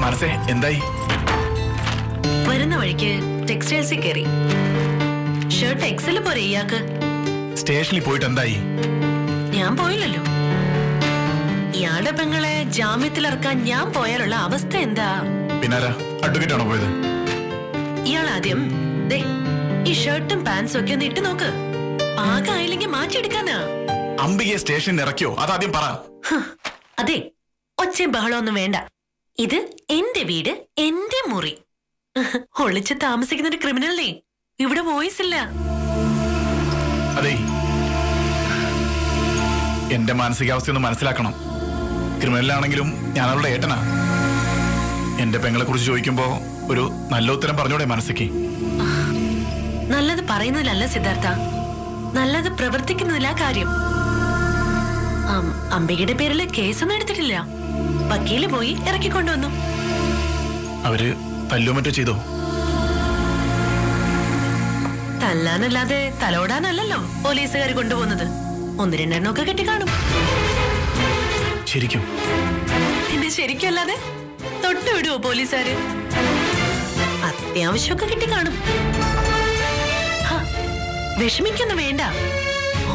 മനസ്സേ എന്തായി? വരുന്ന വഴിക്ക് ടെക്സ്റ്റൈൽസിൽ കയറി. ഷർട്ട് എക്സൽ പോരെ ഇയാൾക്ക്. സ്റ്റേഷനിൽ പോയിട്ട് എന്തായി? ഞാൻ പോയില്ലല്ലോ. ഇയാളുടെ പെങ്ങളെ ജാമ്യത്തിലിറക്കാൻ ഞാൻ പോയാലുള്ള അവസ്ഥ എന്താ? പിന്നാരാ? അഡ്വക്കേറ്റ് ആണോ പോയത്? ഇയാൾ ആദ്യം ഈ ഷർട്ടും പാൻസും ഒക്കെ ഒന്ന് ഇട്ട് നോക്ക്. പാകായില്ലെങ്കിൽ മാറ്റിയെടുക്കാനാ. അംബികയെ സ്റ്റേഷനിൽ ഇറക്കിയോ? അതാദ്യം പറ. അതെ, ഒച്ചയും ബഹളമൊന്നും വേണ്ട. ഇത് എന്റെ വീട്, എന്റെ മുറി. ഒളിച്ച് താമസിക്കുന്ന ഒരു ക്രിമിനലിനെ ഇവിടെ വോയിസ് ഇല്ല. അതെ, എന്റെ മാനസികാവസ്ഥ ഒന്ന് മനസ്സിലാക്കണം. ക്രിമിനലാണെങ്കിലും ഞാൻ അവളുടെ ഏട്ടനാ. എന്റെ പെങ്ങളെ കുറിച്ച് ചോദിക്കുമ്പോ ഒരു നല്ല ഉത്തരം പറഞ്ഞൂടെ മനസ്സിക്ക്? നല്ലത് പറയുന്നതിലല്ല സിദ്ധാർത്ഥ, നല്ലത് പ്രവർത്തിക്കുന്നതിലാ കാര്യം. അംബികയുടെ പേരില് കേസൊന്നും എടുത്തിട്ടില്ല. വക്കീല് പോയി ഇറക്കിക്കൊണ്ടുവന്നു. അവര് തല്ലോ മറ്റോ ചെയ്തോ? തല്ലാനല്ലാതെ തലോടാനല്ലല്ലോ പോലീസുകാർ കൊണ്ടുപോകുന്നത്. ഒന്ന് രണ്ടെണ്ണമൊക്കെ കെട്ടിക്കാണും. ശരിക്കും? പിന്നെ ശരിക്കും അല്ലാതെ തൊട്ടുവിടുവോ പോലീസുകാര്? അത്യാവശ്യമൊക്കെ കിട്ടിക്കാണും. വിഷമിക്കൊന്നും വേണ്ട.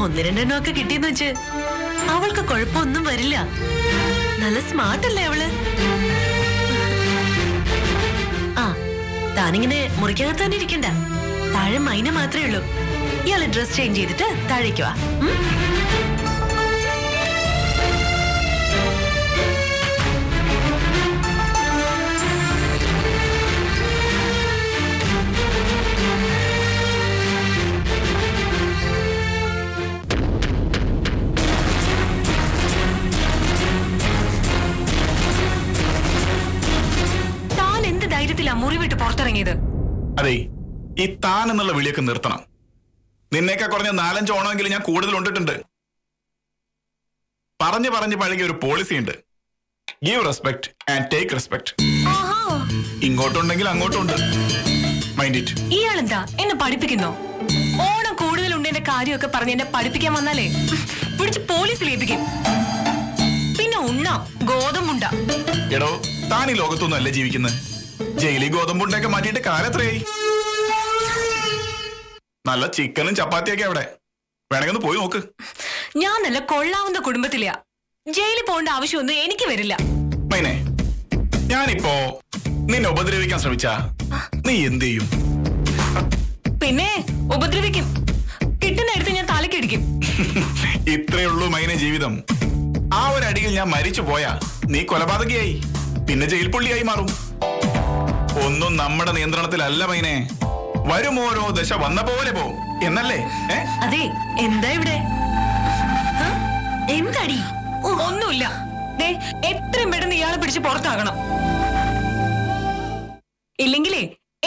ഒന്ന് രണ്ടെണ്ണമൊക്കെ കിട്ടിയെന്ന് വെച്ച് അവൾക്ക് കുഴപ്പമൊന്നും വരില്ല. നല്ല സ്മാർട്ടല്ലേ അവള്? ആ, താനിങ്ങനെ മുറിക്കകത്ത് തന്നെ ഇരിക്കണ്ട. താഴെ മൈന മാത്രമേ ഉള്ളൂ. ഇയാള് ഡ്രസ് ചേഞ്ച് ചെയ്തിട്ട് താഴേക്ക് വാ. മുറി വിട്ട് പുറത്തിറങ്ങിയത്? അതെ, ഈ താൻ എന്നുള്ള വിളിയൊക്കെ നിർത്തണം. നിന്നേക്കാ കുറഞ്ഞ 4-5 ഓണമെങ്കിലും ഞാൻ കൂടുതൽ ഉണ്ടിട്ടുണ്ട്. പറഞ്ഞു പഴകിയ ഒരു പോളിസി ഉണ്ട്. Give respect and take respect. ഇങ്ങോട്ടുണ്ടെങ്കിൽ അങ്ങോട്ടുണ്ട്. Mind it. ഇയാളെന്താ എന്നെ പഠിപ്പിക്കുന്നോ? ഓണം കൂടുതലുണ്ട് എന്റെ കാര്യമൊക്കെ പറഞ്ഞ് എന്നെ പഠിപ്പിക്കാൻ വന്നാലേ പിടിച്ച് പോലീസിൽ ഏൽപ്പിക്കും. പിന്നെ ഉണ്ണാം ഗോതമ്പുണ്ട. എടോ, താൻ ഈ ലോകത്തൊന്നും അല്ലേ ജീവിക്കുന്നത്. ജയിലിൽ ഗോതമ്പുണ്ടൊക്കെ മാറ്റിയിട്ട് കാലത്രയായി. നല്ല ചിക്കനും ചപ്പാത്തിയൊക്കെ അവിടെ. വേണമെങ്കിൽ ഒന്ന് പോയി നോക്ക്. ഞാൻ നല്ല കൊള്ളാവുന്ന കുടുംബത്തിലെയാ. ജയിലിൽ പോകേണ്ട ആവശ്യമൊന്നും എനിക്ക് വരില്ല. മൈനെ, ഞാനിപ്പോ നിന്നെ ഉപദ്രവിക്കാൻ ശ്രമിച്ചാ നീ എന്ത് ചെയ്യും? പിന്നെ ഉപദ്രവിക്കും. കിട്ടുന്നിടത്ത് ഞാൻ തലക്കടിക്കും. ഇത്രയുള്ളൂ മൈനെ ജീവിതം. ആ ഒരു അടിയിൽ ഞാൻ മരിച്ചു പോയാ നീ കൊലപാതകയായി, പിന്നെ ജയിൽ പുള്ളിയായി മാറും. ഒന്നും നമ്മുടെ നിയന്ത്രണത്തിലല്ല മൈനെ. വരും ഓരോ ദശ വന്ന പോലെ പോവും എന്നല്ലേ? അതെ, എന്താ ഇവിടെ എന്തടി? ഒന്നുമില്ല. എത്രയും പെട്ടെന്ന് ഇയാളെ പിടിച്ച് പുറത്താകണം. ഇല്ലെങ്കിലേ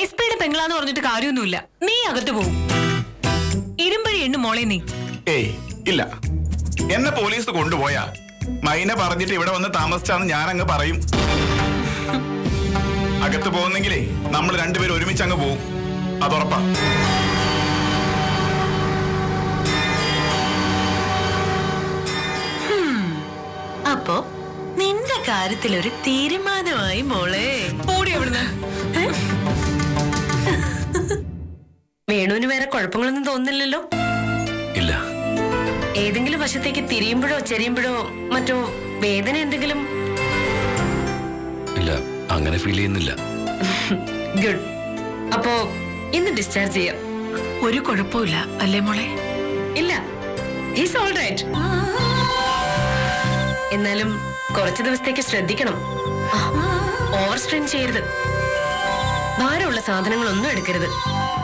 SP-യുടെ പെങ്ങളാന്ന് പറഞ്ഞിട്ട് കാര്യമൊന്നുമില്ല. നീ അകത്ത് പോവും. ഇരുമ്പഴി എണ്ണു മോളെ നീ. ഏയ് ഇല്ല, എന്നെ പോലീസ് കൊണ്ടുപോയാ മൈനെ പറഞ്ഞിട്ട് ഇവിടെ വന്ന് താമസിച്ചാന്ന് ഞാൻ അങ്ങ് പറയും. അകത്ത് പോകുന്നെങ്കിലേ നമ്മൾ രണ്ടുപേരും ഒരുമിച്ച് അങ്ങ് പോവും. അതുറപ്പാ. അപ്പോ നിന്റെ കാര്യത്തിലൊരു തീരുമാനമായി മോളെ. ഓടി എവിടുന്ന്? വേണുവിന് വേറെ കുഴപ്പങ്ങളൊന്നും തോന്നുന്നില്ലല്ലോ? ഇല്ല. ഏതെങ്കിലും വശത്തേക്ക് തിരിയുമ്പോഴോ ചെരിയുമ്പോഴോ മറ്റോ വേദന എന്തെങ്കിലും? ഇല്ല, അങ്ങനെ ഫീൽ ചെയ്യുന്നില്ല. ഗുഡ്. അപ്പോ ഇന്ന് ഡിസ്ചാർജ് ചെയ്യാം. ഒരു കുഴപ്പമില്ല അല്ലേ മോളെ? ഇല്ല, ഹീസ് ഓൾ റൈറ്റ്. എന്നാലും കുറച്ചു ദിവസത്തേക്ക് ശ്രദ്ധിക്കണം. ഓവർ സ്ട്രെയിൻ ചെയ്യരുത്. ഭാരമുള്ള സാധനങ്ങളൊന്നും എടുക്കരുത്.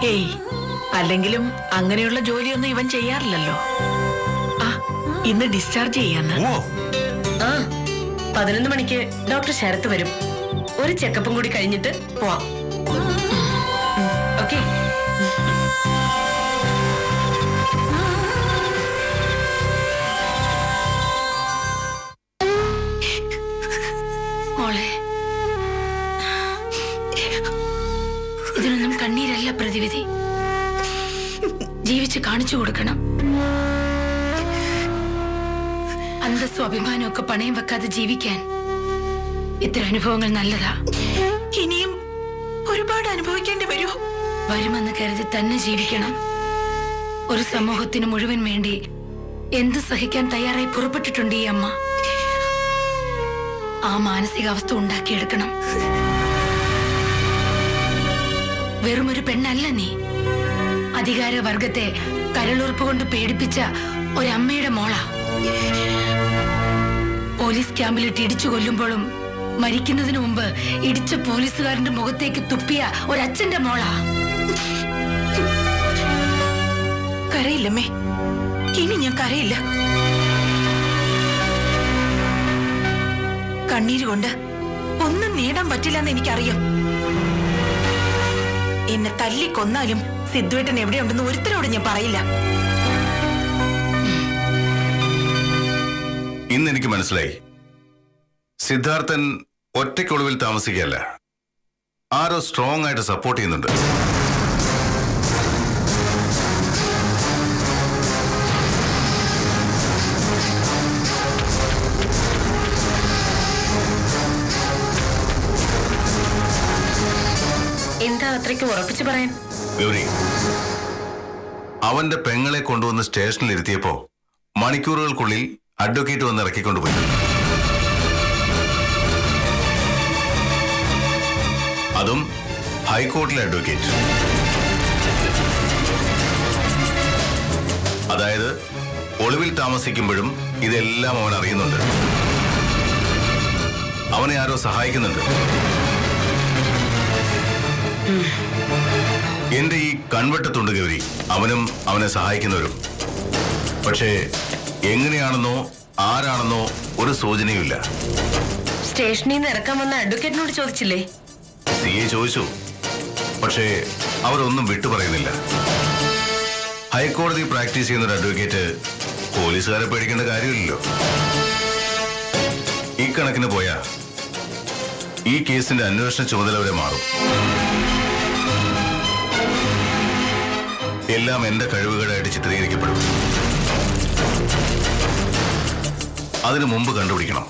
ഏയ്, അല്ലെങ്കിലും അങ്ങനെയുള്ള ജോലിയൊന്നും ഇവൻ ചെയ്യാറില്ലല്ലോ. ഇന്ന് ഡിസ്ചാർജ് ചെയ്യാന്ന്. 11 മണിക്ക് ഡോക്ടർ ശരത്ത് വരും. ഒരു ചെക്കപ്പും കൂടി കഴിഞ്ഞിട്ട് പോവാം. ഓക്കെ? ജീവിച്ച് കാണിച്ചു കൊടുക്കണം. അന്തസ്സും അഭിമാനവും ഒക്കെ പണയം വെക്കാതെ ജീവിക്കാൻ ഇത്തരം അനുഭവങ്ങൾ നല്ലതാ. ഇനിയും ഒരുപാട് അനുഭവിക്കേണ്ടി വരുമെന്ന് കരുതി തന്നെ ജീവിക്കണം. ഒരു സമൂഹത്തിന് മുഴുവൻ വേണ്ടി എന്ത് സഹിക്കാൻ തയ്യാറായി പുറപ്പെട്ടിട്ടുണ്ട് ഈ അമ്മ. ആ മാനസികാവസ്ഥ ഉണ്ടാക്കിയെടുക്കണം. വെറുമൊരു പെണ്ണല്ല നീ. അധികാരവർഗത്തെ കരളുറപ്പ് കൊണ്ട് പേടിപ്പിച്ച ഒരമ്മയുടെ മോളാ. പോലീസ് ക്യാമ്പിലിട്ട് ഇടിച്ചു കൊല്ലുമ്പോഴും മരിക്കുന്നതിന് മുമ്പ് ഇടിച്ച പോലീസുകാരന്റെ മുഖത്തേക്ക് തുപ്പിയ ഒരച്ഛന്റെ മോളാ. കരയില്ലമ്മേ, ഇനി ഞാൻ കരയില്ല. കണ്ണീരുകൊണ്ട് ഒന്നും നേടാൻ പറ്റില്ലെന്ന് എനിക്കറിയാം. എന്നെ തല്ലിക്കൊന്നാലും സിദ്ധുവേട്ടൻ എവിടെയുണ്ടെന്ന് ഒരുത്തരോട് ഞാൻ പറയില്ല. ഇന്ന് എനിക്ക് മനസ്സിലായി, സിദ്ധാർത്ഥൻ ഒറ്റയ്ക്കൊളിവിൽ താമസിക്കുകയല്ല, ആരോ സ്ട്രോങ് ആയിട്ട് സപ്പോർട്ട് ചെയ്യുന്നുണ്ട്. എന്താ അത്രയ്ക്ക് ഉറപ്പിച്ചു പറയാൻ? ഗൗരി, അവന്റെ പെങ്ങളെ കൊണ്ടുവന്ന് സ്റ്റേഷനിൽ ഇരുത്തിയപ്പോ മണിക്കൂറുകൾക്കുള്ളിൽ അഡ്വക്കേറ്റ് വന്ന് ഇറക്കിക്കൊണ്ടുപോയി. അതും ഹൈക്കോർട്ടിലെ അഡ്വക്കേറ്റ്. അതായത് ഒളിവിൽ താമസിക്കുമ്പോഴും ഇതെല്ലാം അവൻ അറിയുന്നുണ്ട്. അവനെ ആരോ സഹായിക്കുന്നുണ്ട്. എന്റെ ഈ കൺവെട്ടത്തുണ്ട് ഗൗരി, അവനും അവനെ സഹായിക്കുന്നവരും. പക്ഷേ എങ്ങനെയാണെന്നോ ആരാണെന്നോ ഒരു സൂചനയുമില്ല. സ്റ്റേഷനിൽ നിന്ന് ഇറക്കാൻ വന്ന അഡ്വക്കേറ്റിനോട് ചോദിച്ചില്ലേ? സിയെ ചോദിച്ചു, പക്ഷേ അവരൊന്നും വിട്ടുപറയുന്നില്ല. ഹൈക്കോടതി പ്രാക്ടീസ് ചെയ്യുന്ന ഒരു അഡ്വക്കേറ്റ് പോലീസുകാരെ പേടിക്കേണ്ട കാര്യമില്ലല്ലോ. ഇക്കണക്കിന് പോയാ ഈ കേസിന്റെ അന്വേഷണ ചുമതല വരെ മാറും. എല്ലാം എന്റെ കഴിവുകളായിട്ട് ചിത്രീകരിക്കപ്പെടും. അതിനു മുമ്പ് കണ്ടുപിടിക്കണം.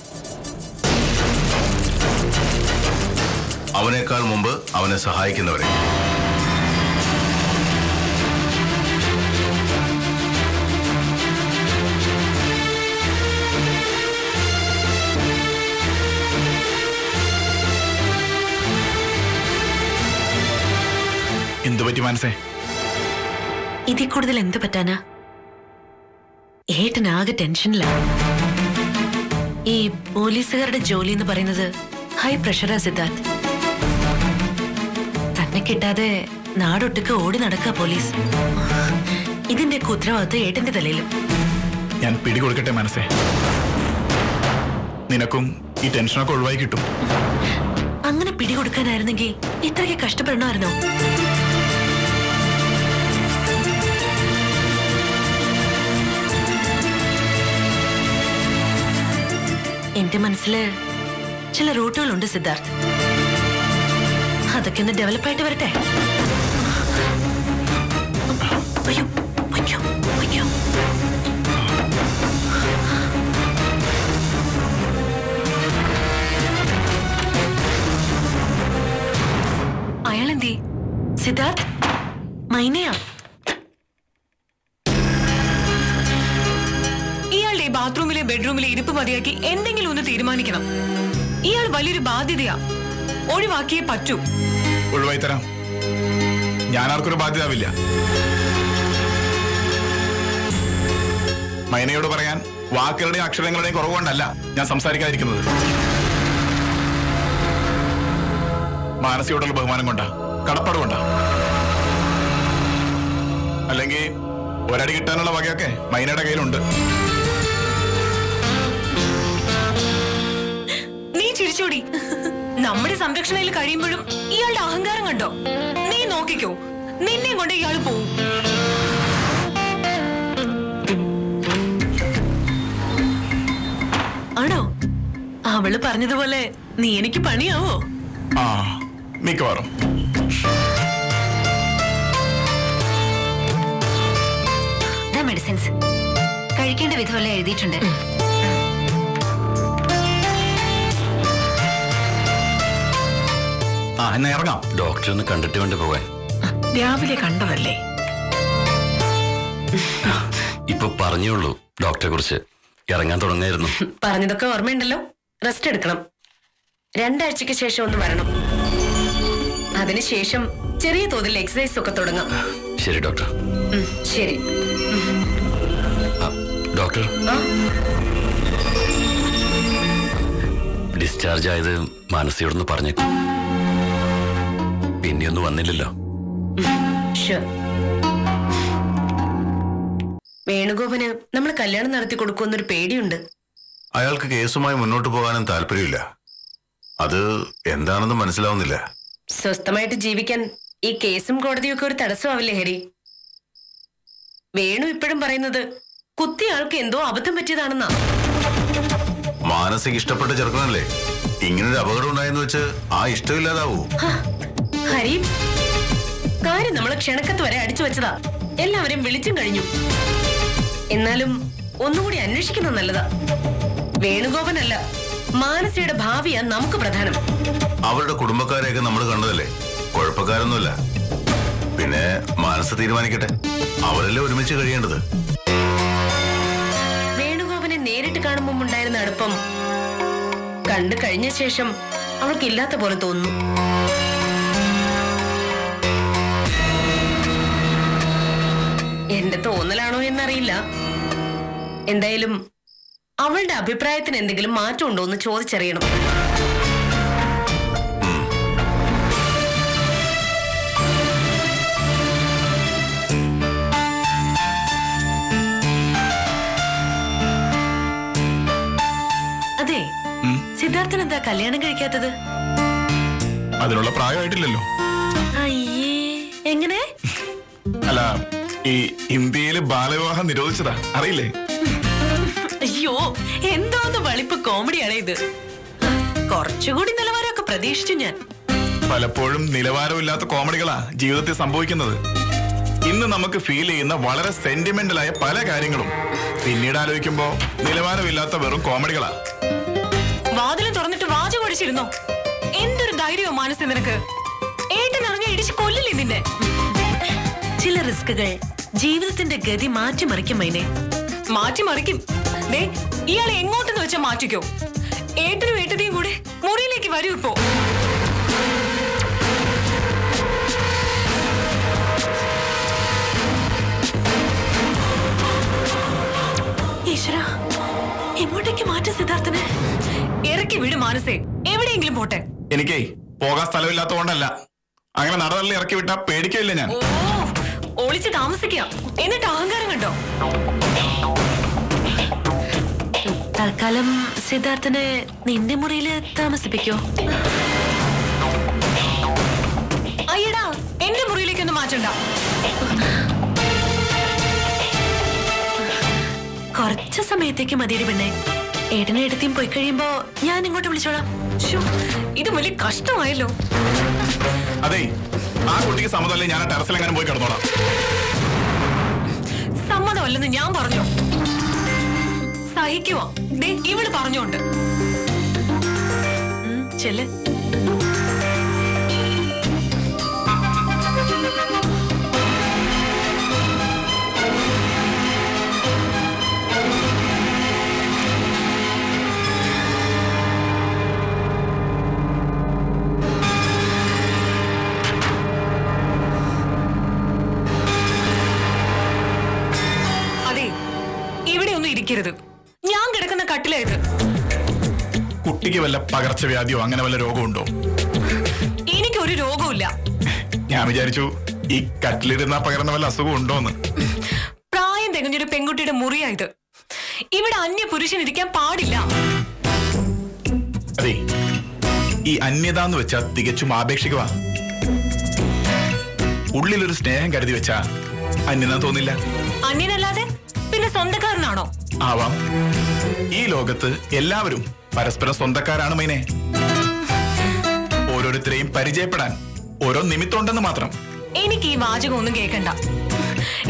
അവനേക്കാൾ മുമ്പ് അവനെ സഹായിക്കുന്നവരെ. എന്തു പറ്റി മനസ്സേ? ഇതിൽ കൂടുതൽ എന്ത് പറ്റാനാ? ഏട്ടനാകെ ടെൻഷനിലാണ്. ഈ പോലീസുകാരുടെ ജോലി എന്ന് പറയുന്നത് ഹൈ പ്രഷറാ സിദ്ധാർത്ഥ്. തന്നെ കിട്ടാതെ നാടൊട്ടുക്ക് ഓടി നടക്കുക പോലീസ്. ഇതിന്റെ ഉത്തരവാദിത്വം ഏട്ടന്റെ തലയിലും. ഞാൻ പിടികൊടുക്കട്ടെ മനസ്സേ, നിനക്കും ഈ ടെൻഷനൊക്കെ ഒഴിവായി കിട്ടും. അങ്ങനെ പിടികൊടുക്കാനായിരുന്നെങ്കിൽ ഇത്രയ്ക്ക് കഷ്ടപ്പെടണമായിരുന്നോ? എന്റെ മനസ്സില് ചില റൂട്ടുകളുണ്ട് സിദ്ധാർത്ഥ്. അതൊക്കെ ഒന്ന് ഡെവലപ്പായിട്ട് വരട്ടെ. അയ്യോ, അയ്യോ, അയ്യോ. അയാളെന്തേ? സിദ്ധാർത്ഥ്, മൈനയാ. ഇയാളുടെ ബാത്റൂമിലെ ബെഡ്റൂമിലെ ഇരിപ്പ് മതിയാക്കി എന്തെങ്കിലും ഒന്ന് തീരുമാനിക്കണം. ഇയാൾ വലിയൊരു ബാധ്യതയാ, ഒഴിവാക്കിയേ പറ്റൂ. ഒഴിവായി തരാം. ഞാൻ ആർക്കൊരു ബാധ്യതാവില്ല. മൈനയോട് പറയാൻ വാക്കുകളുടെയും അക്ഷരങ്ങളുടെയും കുറവുകൊണ്ടല്ല ഞാൻ സംസാരിക്കാതിരിക്കുന്നത്. മാനസികയോടുള്ള ബഹുമാനം കൊണ്ടാ, കടപ്പാട് കൊണ്ടാ. അല്ലെങ്കിൽ ഒരടി കിട്ടാനുള്ള വകയൊക്കെ മൈനയുടെ കയ്യിലുണ്ട്. നീ ചിരിച്ചോടി. നമ്മുടെ സംരക്ഷണയിൽ കഴിയുമ്പോഴും ഇയാളുടെ അഹങ്കാരം കണ്ടോ? നീ നോക്കിക്കോ, നിന്നെ കൊണ്ട് ഇയാള് പോവും. ആണോ? അവള് പറഞ്ഞതുപോലെ നീ എനിക്ക് പണിയാവോ? ആ, മിക്കവാറും. മെഡിസിൻസ് കഴിക്കേണ്ട വിധമല്ല എഴുതിയിട്ടുണ്ട്. എന്നാ ഇറങ്ങാം. ഡോക്ടറെ ഒന്ന് കണ്ടിട്ട് വേണ്ടി പോകാൻ. രാവിലെ കണ്ടതല്ലേ? ഇപ്പൊ പറഞ്ഞോളൂ ഡോക്ടറെ കുറിച്ച്. ഇറങ്ങാൻ തുടങ്ങായിരുന്നു. പറഞ്ഞതൊക്കെ ഓർമ്മയുണ്ടല്ലോ. റെസ്റ്റ് എടുക്കണം. 2 ആഴ്ചക്ക് ശേഷം ഒന്ന് വരണം. അതിനുശേഷം ചെറിയ തോതിൽ എക്സസൈസ് ഒക്കെ തുടങ്ങാം. ശരി ഡോക്ടർ. ശരി ഡോക്ടർ. ഡിസ്ചാർജ് ആയത് മാനസിയോടൊന്ന് പറഞ്ഞേക്കും. പിന്നെയൊന്നും വന്നില്ലല്ലോ. വേണുഗോപന് നമ്മൾ കല്യാണം നടത്തി കൊടുക്കുമെന്നൊരു പേടിയുണ്ട്. അയാൾക്ക് കേസുമായി മുന്നോട്ട് പോകാനും താല്പര്യമില്ല. അത് എന്താണെന്ന് മനസ്സിലാവുന്നില്ല. സ്വസ്ഥമായിട്ട് ജീവിക്കാൻ ഈ കേസും കോടതിയും ഒക്കെ ഒരു തടസ്സമാവില്ലേ ഹരി? വേണു ഇപ്പോഴും പറയുന്നത് കുത്തിയ ആൾക്ക് എന്തോ അബദ്ധം പറ്റിയതാണെന്നാ. മാനസിക ഇഷ്ടപ്പെട്ട ചെറുക്കനല്ലേ? ഇങ്ങനൊരു അപകടം ഉണ്ടായെന്ന് വെച്ച് ആ ഇഷ്ടമില്ലാതാവൂ? ഹരി, കാര്യം നമ്മളെ ക്ഷണക്കത്ത് വരെ അടിച്ചു വെച്ചതാ. എല്ലാവരും വിളിച്ചും കഴിഞ്ഞു. എന്നാലും ഒന്നുകൂടി അന്വേഷിക്കുന്നത് നല്ലതാ. വേണുഗോപനല്ല, മാനസിയുടെ ഭാവിയാ നമുക്ക് പ്രധാനം. അവരുടെ കുടുംബക്കാരെയൊക്കെ നമ്മൾ കണ്ടതല്ലേ? കുഴപ്പക്കാരൊന്നുമില്ല. പിന്നെ മനസ്സ് തീരുമാനിക്കട്ടെ. അവരല്ലേ ഒരുമിച്ച് കഴിയേണ്ടത്. വേണുഗോപനെ നേരിട്ട് കാണുമ്പോൾ ഉണ്ടായിരുന്ന അടുപ്പം കണ്ടു കഴിഞ്ഞ ശേഷം അവൾക്കില്ലാത്ത പോലെ തോന്നുന്നു. എന്റെ തോന്നലാണോ എന്നറിയില്ല. എന്തായാലും അവളുടെ അഭിപ്രായത്തിന് എന്തെങ്കിലും മാറ്റം ഉണ്ടോ എന്ന് ചോദിച്ചറിയണം. അതെ, സിദ്ധാർത്ഥൻ എന്താ കല്യാണം കഴിക്കാത്തത്? അതിനുള്ള പ്രായമായിട്ടില്ലല്ലോ. അയ്യേ, എങ്ങനെ? അല്ല, ഈ ഇന്ത്യയില് ബാലവിവാഹം നിരോധിച്ചതാ, അറിയില്ലേ? അയ്യോ, എന്തോന്ന് വളിപ്പ് കോമഡിയാണ് ഇത്. കുറച്ചുകൂടി നിലവാരമൊക്കെ പ്രതീക്ഷിച്ചു ഞാൻ. പലപ്പോഴും നിലവാരമില്ലാത്ത കോമഡികളാ ജീവിതത്തിൽ സംഭവിക്കുന്നത്. ഇന്ന് നമുക്ക് ഫീൽ ചെയ്യുന്ന വളരെ സെന്റിമെന്റലായ പല കാര്യങ്ങളും പിന്നീട് ആലോചിക്കുമ്പോ നിലവാരമില്ലാത്ത വെറും കോമഡികളാ. വാതിലും തുറന്നിട്ട് വാചകം അടിച്ചിരുന്നോ? എന്തൊരു ധൈര്യമോ മനസ്സ് നിനക്ക്? ഏട്ടനറിഞ്ഞ ഇടിച്ച് കൊല്ലില്ലേ നിന്നെ? ചില റിസ്കുകൾ ജീവിതത്തിന്റെ ഗതി മാറ്റിമറിക്കും. മൈനെ മാറ്റിമറിക്കും. ദേ, ഇയാളെ എങ്ങോട്ടെന്ന് വെച്ചാ മാറ്റിക്കോ. ഏട്ടനും ഏട്ടത്തെയും കൂടെ മുറിയിലേക്ക് വരൂ ഇപ്പോ. ഈശ്വര, എങ്ങോട്ടേക്ക് മാറ്റ സിദ്ധാർത്ഥനെ? ഇറക്കി വിട് മാനസേ, എവിടെയെങ്കിലും പോട്ടെ. എനിക്കേ പോകാൻ സ്ഥലമില്ലാത്തതുകൊണ്ടല്ല. അങ്ങനെ നടതള്ളി ഇറക്കി വിട്ടാ പേടിക്കില്ല ഞാൻ. ഒളിച്ച് താമസിക്കാം, എന്നിട്ട് അഹങ്കാരം കണ്ടോ? തൽക്കാലം സിദ്ധാർത്ഥനെ നിന്റെ മുറിയില് താമസിപ്പിക്കോ? അയ്യടാ, എന്റെ മുറിയിലേക്കൊന്നും മാറ്റണ്ട. കുറച്ച് സമയത്തേക്ക് മതിയുടെ പെണ്ണെ. ഏട്ടനും ഏട്ടത്തെയും പോയി കഴിയുമ്പോ ഞാൻ ഇങ്ങോട്ട് വിളിച്ചോളാം. ഇത് വലിയ കഷ്ടമായല്ലോ. അതെ, ആ കുട്ടിക്ക് സമ്മതമല്ലേ ഞാൻ ടെറസിലെങ്ങാനും പോയി കിടന്നോളാം. സമ്മതമല്ലെന്ന് ഞാൻ പറഞ്ഞോ? സഹിക്കുവോ? ദേ, ഇവള് പറഞ്ഞോണ്ട്. ചെല്ല്. ഇരിക്കരുത്. ഞാൻ കിടക്കുന്ന കട്ടിലായത്. കുട്ടിക്ക് വല്ല പകർച്ചവ്യാധിയോ അങ്ങനെ വല്ല രോഗമുണ്ടോ? എനിക്കൊരു രോഗമില്ല. ഞാൻ വിചാരിച്ചു ഈ കട്ടിലിരുന്ന പകർന്ന വല്ല അസുഖം ഉണ്ടോന്ന്. പ്രായം തികഞ്ഞൊരു പെൺകുട്ടിയുടെ മുറിയായത്. ഇവിടെ അന്യ പുരുഷൻ ഇരിക്കാൻ പാടില്ല. അതെ, ഈ അന്യത എന്ന് വെച്ചാ തികച്ചും ആപേക്ഷികമാ. ഉള്ളിലൊരു സ്നേഹം കരുതി വെച്ചാ അന്യത തോന്നില്ല. അന്യനല്ലാതെ പിന്നെ സ്വന്തക്കാരനാണോ? ആവാം. ഈ ലോകത്ത് എല്ലാവരും പരസ്പരം സ്വന്തക്കാരാണ് മൈനെ. ഓരോരുത്തരെയും പരിചയപ്പെടാൻ ഓരോ നിമിത്തമുണ്ടെന്ന് മാത്രം. എനിക്ക് ഈ വാചകം ഒന്നും കേൾക്കണ്ട.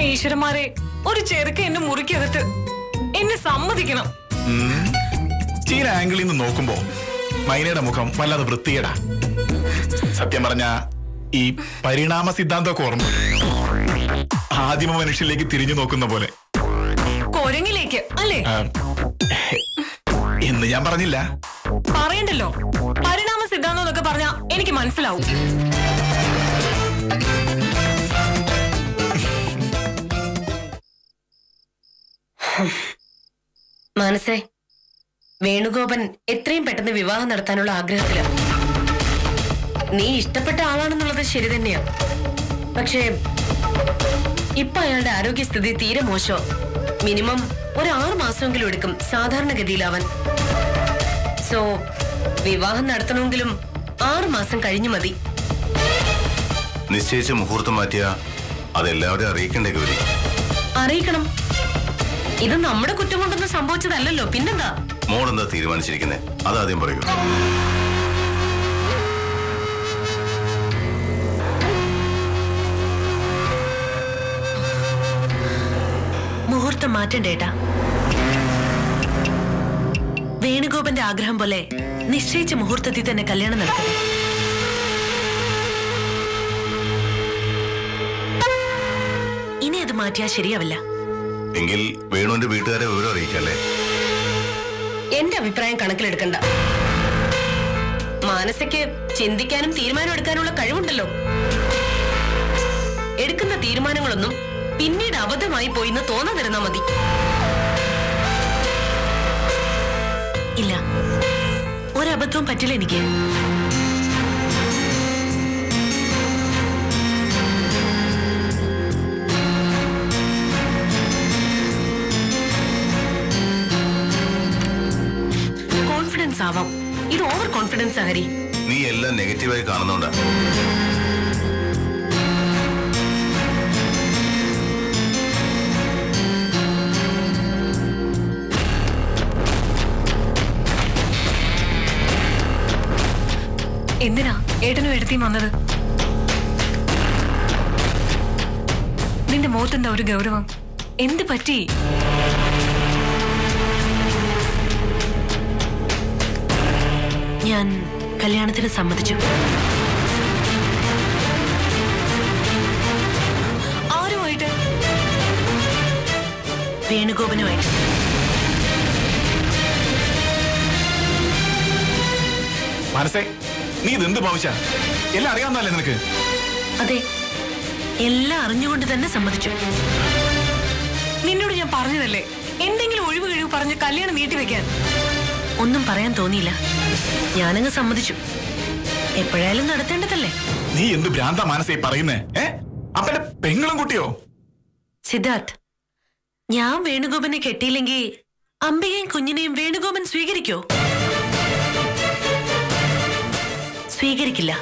ഈശ്വരന്മാരെ, ഒരു ചെറുക്ക എന്റെ മുറിക്കകത്ത് എന്നെ സമ്മതിക്കണം. ചില ആംഗിളിൽ നിന്ന് നോക്കുമ്പോ മൈനയുടെ മുഖം വല്ലാതെ വൃത്തികേടാ. സത്യം പറഞ്ഞ ഈ പരിണാമ സിദ്ധാന്തമൊക്കെ ഓർമ്മ, ആദിമ മനുഷ്യരിലേക്ക് തിരിഞ്ഞു നോക്കുന്ന പോലെ. കൊരങ്ങിലേക്ക് അല്ലേ എന്ന് ഞാൻ പറഞ്ഞില്ല. പറയണ്ടല്ലോ, പരിണാമ സിദ്ധാന്തം എന്നൊക്കെ പറഞ്ഞാ എനിക്ക് മനസ്സിലാവും. മനസ്സേ, വേണുഗോപൻ എത്രയും പെട്ടെന്ന് വിവാഹം നടത്താനുള്ള ആഗ്രഹത്തിലാണ്. നീ ഇഷ്ടപ്പെട്ട ആളാണെന്നുള്ളത് ശരി തന്നെയാ. പക്ഷേ ഇപ്പൊ അയാളുടെ ആരോഗ്യസ്ഥിതി തീരെ മോശം. മിനിമം ഒരു 6 മാസമെങ്കിലും എടുക്കും സാധാരണഗതിയിലാവാൻ. സോ വിവാഹം നടത്തണമെങ്കിലും 6 മാസം കഴിഞ്ഞു മതി. നിശ്ചയിച്ച മുഹൂർത്തം മാറ്റിയ അതെല്ലാവരെയും അറിയിക്കണ്ടേ ഗൗരി? അറിയിക്കണം. ഇത് നമ്മുടെ കുറ്റം കൊണ്ടൊന്നും സംഭവിച്ചതല്ലല്ലോ, പിന്നെന്താ? മോളെന്താ തീരുമാനിച്ചിരിക്കുന്നേ? അതാദ്യം പറയൂ. മുഹൂർത്തം മാറ്റണ്ടേട്ടാ. വേണുഗോപന്റെ ആഗ്രഹം പോലെ നിശ്ചയിച്ച മുഹൂർത്തത്തിൽ തന്നെ കല്യാണം നടക്കട്ടെ. ഇനി അത് മാറ്റിയാൽ ശരിയാവില്ല. എങ്കിൽ വേണുവിന്റെ വീട്ടുകാരെ വിവരം അറിയിക്കല്ലേ? എന്റെ അഭിപ്രായം കണക്കിലെടുക്കണ്ട. മാനസയ്ക്ക് ചിന്തിക്കാനും തീരുമാനം എടുക്കാനുള്ള കഴിവുണ്ടല്ലോ. എടുക്കുന്ന തീരുമാനങ്ങളൊന്നും പിന്നീട് അബദ്ധമായി പോയിന്ന് തോന്നാതിരുന്നാ മതി. ഇല്ല, ഒരബദ്ധവും പറ്റില്ല എനിക്ക്. കോൺഫിഡൻസ് ആവാം, ഇത് ഓവർ കോൺഫിഡൻസ് ഹരി. നീ എല്ലാം നെഗറ്റീവായി കാണുന്നോണ്ടാ. എന്തിനാ ഏട്ടനും എടുത്തിയും വന്നത്? നിന്റെ മുഖത്തെന്താ ഒരു ഗൗരവം? എന്ത് പറ്റി? ഞാൻ കല്യാണത്തിന് സമ്മതിച്ചു. ആരുമായിട്ട്? വേണുഗോപനുമായിട്ട്. മനസ്സേ, നീ ഇതെന്ത് ഭാവിച്ച? എല്ലാം അറിയാവുന്നല്ലേ നിനക്ക്? അതെ, എല്ലാം അറിഞ്ഞുകൊണ്ട് തന്നെ സമ്മതിച്ചു. നിന്നോട് ഞാൻ പറഞ്ഞതല്ലേ എന്തെങ്കിലും ഒഴിവ് കഴിവ് പറഞ്ഞ് കല്യാണം നീട്ടിവെക്കാൻ. ഒന്നും പറയാൻ തോന്നിയില്ല, ഞാനങ്ങ് സമ്മതിച്ചു. എപ്പോഴായാലും നടത്തേണ്ടതല്ലേ. നീ എന്ത് ഭ്രാന്ത മനസ്സേ പറയുന്നേ? അപ്പന്റെ പെങ്ങളും കുട്ടിയോ? സിദ്ധാർത്ഥ്, ഞാൻ വേണുഗോപനെ കെട്ടിയില്ലെങ്കിൽ അംബികയും കുഞ്ഞിനെയും വേണുഗോപൻ സ്വീകരിക്കോ? സ്വീകരിക്കില്ല.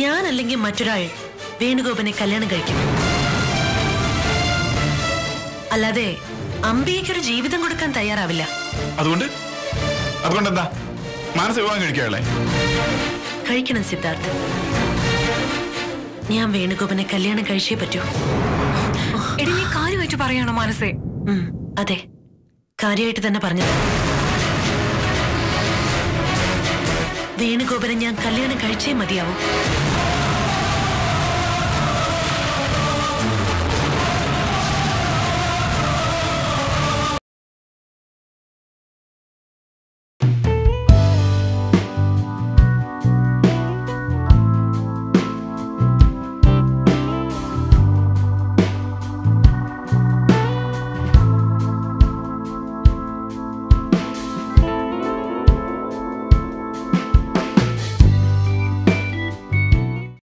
ഞാനല്ലെങ്കിൽ മറ്റൊരാൾ വേണുഗോപനെ കല്യാണം കഴിക്കും. അല്ലാതെ അംബികയ്ക്കൊരു ജീവിതം കൊടുക്കാൻ തയ്യാറാവില്ല. അതുകൊണ്ട് എന്താ മനസ്സ് വിവാഹം കഴിക്കാളെ? കഴിക്കണം സിദ്ധാർത്ഥ്. ഞാൻ വേണുഗോപനെ കല്യാണം കഴിച്ചേ പറ്റൂ. എടി, നീ കാര്യമായിട്ട് പറയാണോ മനസ്സേ? അതെ, കാര്യമായിട്ട് തന്നെ പറഞ്ഞത്. വേണുഗോപനെ ഞാൻ കല്യാണം കഴിച്ചേ മതിയാവും.